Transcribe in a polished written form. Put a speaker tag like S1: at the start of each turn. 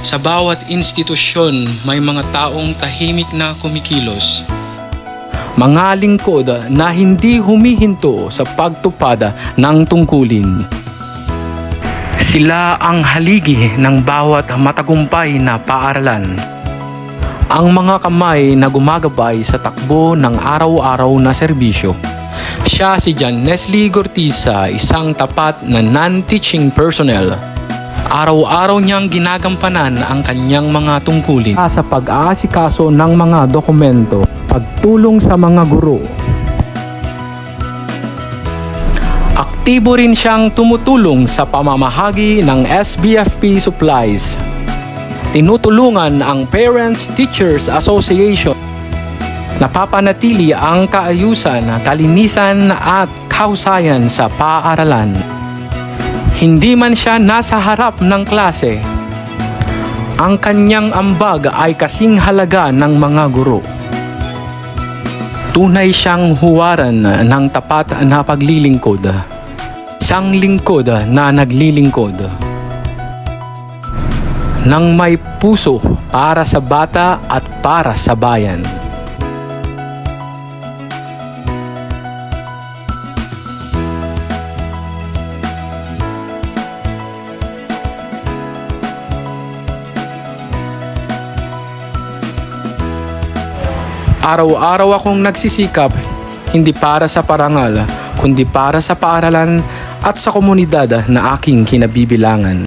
S1: Sa bawat institusyon, may mga taong tahimik na kumikilos. Mga lingkod na hindi humihinto sa pagtupad ng tungkulin. Sila ang haligi ng bawat matagumpay na paaralan. Ang mga kamay na gumagabay sa takbo ng araw-araw na serbisyo. Siya si John Nestle Gortiza, isang tapat na non-teaching personnel. Araw-araw niyang ginagampanan ang kanyang mga tungkulin sa pag-aasikaso ng mga dokumento, pagtulong sa mga guro. Aktibo rin siyang tumutulong sa pamamahagi ng SBFP supplies. Tinutulungan ang Parents Teachers Association. Napapanatili ang kaayusan, kalinisan at kahusayan sa paaralan. Hindi man siya nasa harap ng klase, ang kanyang ambag ay kasing halaga ng mga guro. Tunay siyang huwaran ng tapat na paglilingkod. Isang lingkod na naglilingkod. Nang may puso para sa bata at para sa bayan. Araw-araw akong nagsisikap, hindi para sa parangal, kundi para sa paaralan at sa komunidad na aking kinabibilangan.